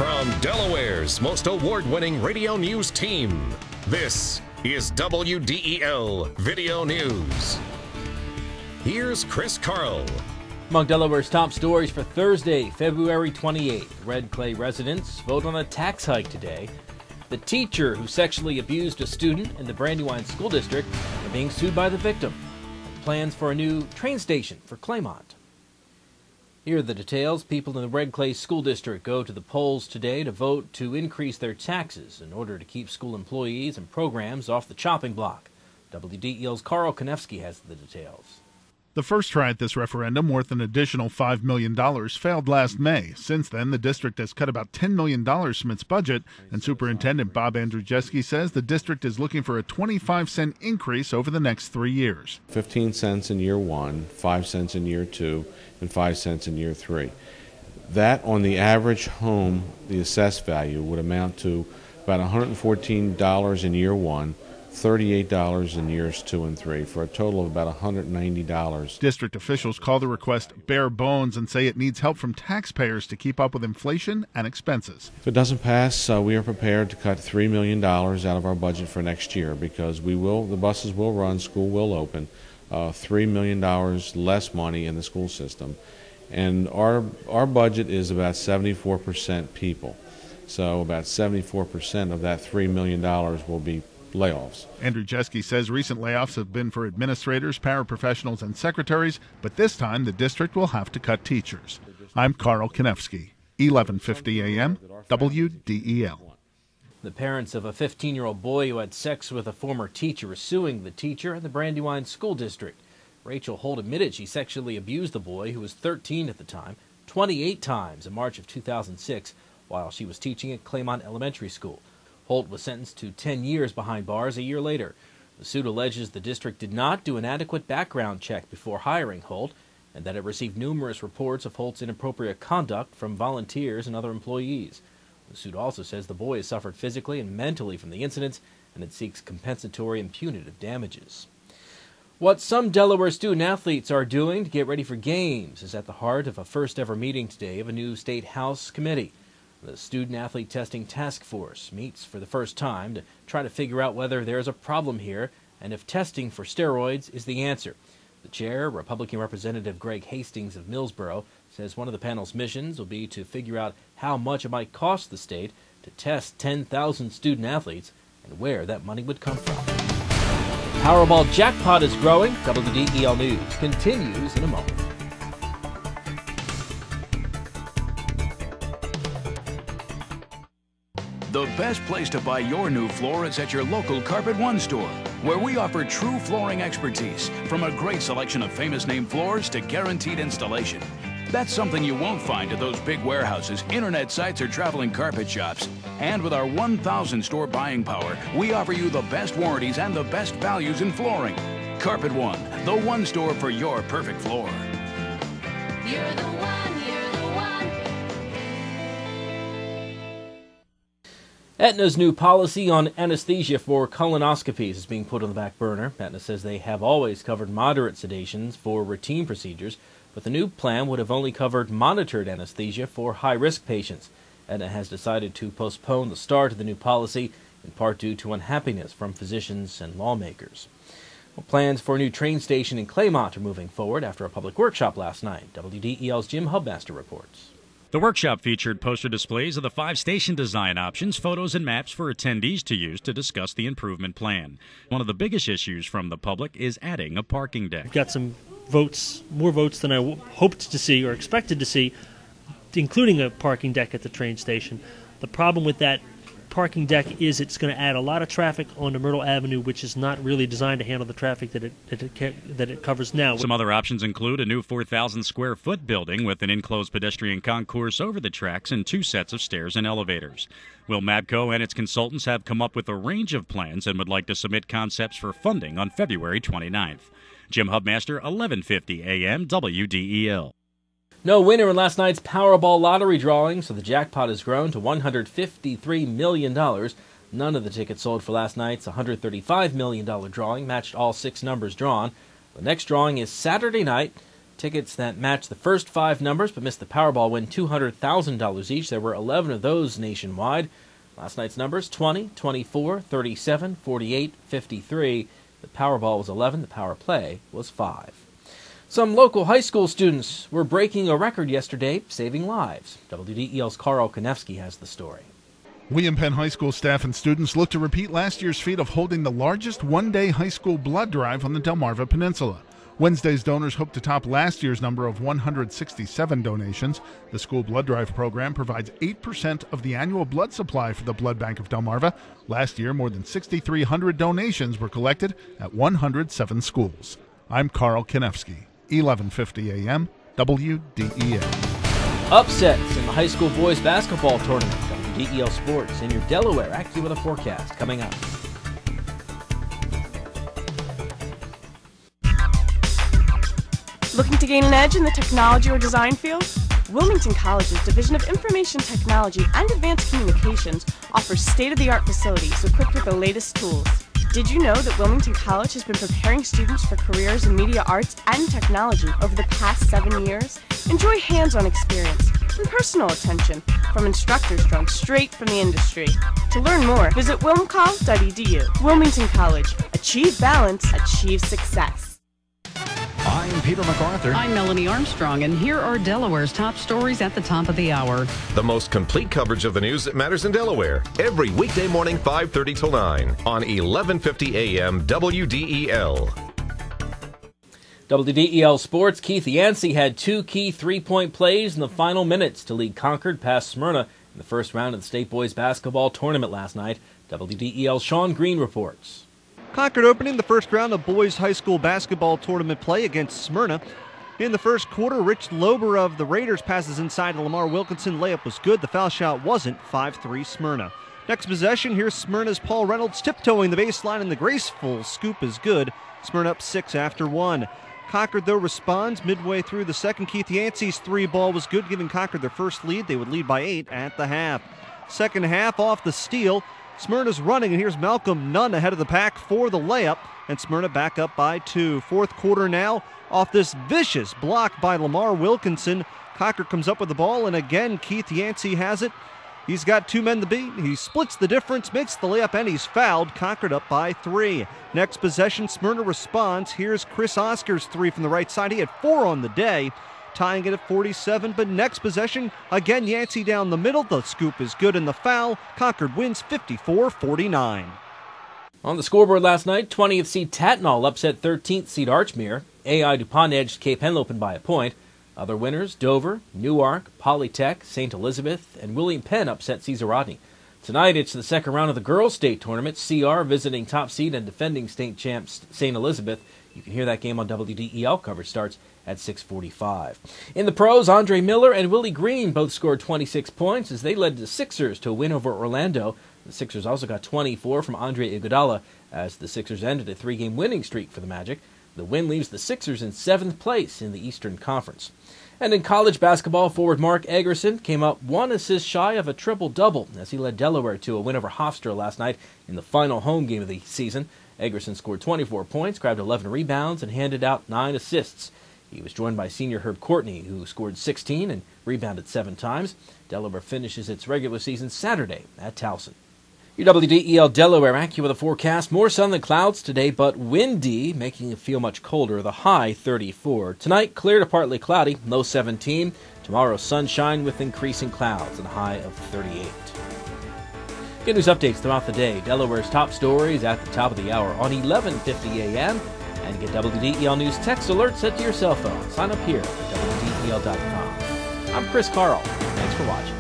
From Delaware's most award-winning radio news team, this is WDEL Video News. Here's Chris Carl. Among Delaware's top stories for Thursday, February 28th, Red Clay residents vote on a tax hike today. The teacher who sexually abused a student in the Brandywine School District are being sued by the victim. And plans for a new train station for Claymont. Here are the details. People in the Red Clay School District go to the polls today to vote to increase their taxes in order to keep school employees and programs off the chopping block. WDEL's Carl Konevsky has the details. The first try at this referendum, worth an additional $5 million, failed last May. Since then, the district has cut about $10 million from its budget, and Superintendent Bob Andrzejewski says the district is looking for a 25-cent increase over the next 3 years. 15 cents in year one, 5 cents in year two, and 5 cents in year three. That, on the average home, the assessed value would amount to about $114 in year one, $38 in years 2 and 3, for a total of about $190. District officials call the request bare bones and say it needs help from taxpayers to keep up with inflation and expenses. If it doesn't pass, we are prepared to cut $3 million out of our budget for next year, because the buses will run, school will open, $3 million less money in the school system. And our budget is about 74% people. So about 74% of that $3 million will be layoffs. Andrzejewski says recent layoffs have been for administrators, paraprofessionals, and secretaries, but this time the district will have to cut teachers. I'm Carl Konevsky, 1150 AM, WDEL. The parents of a 15-year-old boy who had sex with a former teacher are suing the teacher in the Brandywine School District. Rachel Holt admitted she sexually abused the boy, who was 13 at the time, 28 times in March of 2006 while she was teaching at Claymont Elementary School. Holt was sentenced to 10 years behind bars a year later. The suit alleges the district did not do an adequate background check before hiring Holt, and that it received numerous reports of Holt's inappropriate conduct from volunteers and other employees. The suit also says the boy has suffered physically and mentally from the incidents, and it seeks compensatory and punitive damages. What some Delaware student-athletes are doing to get ready for games is at the heart of a first-ever meeting today of a new State House committee. The Student-Athlete Testing Task Force meets for the first time to try to figure out whether there is a problem here and if testing for steroids is the answer. The chair, Republican Representative Greg Hastings of Millsboro, says one of the panel's missions will be to figure out how much it might cost the state to test 10,000 student-athletes and where that money would come from. Powerball jackpot is growing. WDEL News continues in a moment. The best place to buy your new floor is at your local Carpet One store, where we offer true flooring expertise, from a great selection of famous name floors to guaranteed installation. That's something you won't find at those big warehouses, internet sites, or traveling carpet shops. And with our 1,000 store buying power, we offer you the best warranties and the best values in flooring. Carpet One, the one store for your perfect floor. You're the one, you're the one. Aetna's new policy on anesthesia for colonoscopies is being put on the back burner. Aetna says they have always covered moderate sedations for routine procedures, but the new plan would have only covered monitored anesthesia for high-risk patients. Aetna has decided to postpone the start of the new policy, in part due to unhappiness from physicians and lawmakers. Well, plans for a new train station in Claymont are moving forward after a public workshop last night. WDEL's Jim Hubmaster reports. The workshop featured poster displays of the 5 station design options, photos, and maps for attendees to use to discuss the improvement plan. One of the biggest issues from the public is adding a parking deck. We've got some votes, more votes than I hoped to see or expected to see, including a parking deck at the train station. The problem with that parking deck is it's going to add a lot of traffic onto Myrtle Avenue, which is not really designed to handle the traffic that it covers now. Some other options include a new 4,000 square foot building with an enclosed pedestrian concourse over the tracks and 2 sets of stairs and elevators. Will Mabco and its consultants have come up with a range of plans and would like to submit concepts for funding on February 29th. Jim Hubmaster, 1150 AM WDEL. No winner in last night's Powerball lottery drawing, so the jackpot has grown to $153 million. None of the tickets sold for last night's $135 million drawing matched all 6 numbers drawn. The next drawing is Saturday night. Tickets that match the first 5 numbers but missed the Powerball win $200,000 each. There were 11 of those nationwide. Last night's numbers, 20, 24, 37, 48, 53. The Powerball was 11. The Power Play was 5. Some local high school students were breaking a record yesterday, saving lives. WDEL's Carl Konevsky has the story. William Penn High School staff and students look to repeat last year's feat of holding the largest one-day high school blood drive on the Delmarva Peninsula. Wednesday's donors hope to top last year's number of 167 donations. The school blood drive program provides 8% of the annual blood supply for the Blood Bank of Delmarva. Last year, more than 6,300 donations were collected at 107 schools. I'm Carl Konevsky, 1150 AM, WDEL. Upsets in the high school boys basketball tournament. WDEL Sports and your Delaware AccuWeather forecast coming up. Looking to gain an edge in the technology or design field? Wilmington College's Division of Information Technology and Advanced Communications offers state-of-the-art facilities equipped with the latest tools. Did you know that Wilmington College has been preparing students for careers in media arts and technology over the past 7 years? Enjoy hands-on experience and personal attention from instructors drawn straight from the industry. To learn more, visit wilmcol.edu. Wilmington College. Achieve balance, achieve success. I'm Peter MacArthur. I'm Melanie Armstrong, and here are Delaware's top stories at the top of the hour. The most complete coverage of the news that matters in Delaware. Every weekday morning, 5:30 till 9 on 1150 AM WDEL. WDEL Sports, Keith Yancey had 2 key 3-point plays in the final minutes to lead Concord past Smyrna in the first round of the state boys basketball tournament last night. WDEL's Sean Green reports. Concord opening the first round of boys high school basketball tournament play against Smyrna. In the first quarter, Rich Lober of the Raiders passes inside to Lamar Wilkinson. Layup was good. The foul shot wasn't. 5-3 Smyrna. Next possession, here's Smyrna's Paul Reynolds tiptoeing the baseline, and the graceful scoop is good. Smyrna up 6 after 1. Concord, though, responds midway through the second. Keith Yancey's 3 ball was good, giving Concord their first lead. They would lead by 8 at the half. Second half, off the steal, Smyrna's running, and here's Malcolm Nunn ahead of the pack for the layup, and Smyrna back up by 2. Fourth quarter now, off this vicious block by Lamar Wilkinson. Concord comes up with the ball, and again, Keith Yancey has it. He's got 2 men to beat. He splits the difference, makes the layup, and he's fouled. Concord up by 3. Next possession, Smyrna responds. Here's Chris Oscar's 3 from the right side. He had 4 on the day, tying it at 47, but next possession, again Yancey down the middle. The scoop is good and the foul. Concord wins 54-49. On the scoreboard last night, 20th seed Tatnall upset 13th seed Archmere. AI DuPont edged Cape Henlopen by a point. Other winners, Dover, Newark, Polytech, St. Elizabeth, and William Penn upset Cesar Rodney. Tonight, it's the second round of the girls' state tournament. CR visiting top seed and defending state champs St. Elizabeth. You can hear that game on WDEL. Coverage starts at 6:45. In the pros, Andre Miller and Willie Green both scored 26 points as they led the Sixers to a win over Orlando. The Sixers also got 24 from Andre Iguodala as the Sixers ended a 3-game winning streak for the Magic. The win leaves the Sixers in 7th place in the Eastern Conference. And in college basketball, forward Mark Eggerson came up 1 assist shy of a triple-double as he led Delaware to a win over Hofstra last night in the final home game of the season. Eggerson scored 24 points, grabbed 11 rebounds, and handed out 9 assists. He was joined by senior Herb Courtney, who scored 16 and rebounded 7 times. Delaware finishes its regular season Saturday at Towson. Your WDEL Delaware AccuWeather forecast. More sun than clouds today, but windy, making it feel much colder. The high 34. Tonight, clear to partly cloudy, low 17. Tomorrow, sunshine with increasing clouds and a high of 38. Get news updates throughout the day. Delaware's top stories at the top of the hour on 1150 a.m. And get WDEL News text alerts sent to your cell phone. Sign up here at WDEL.com. I'm Chris Carl. Thanks for watching.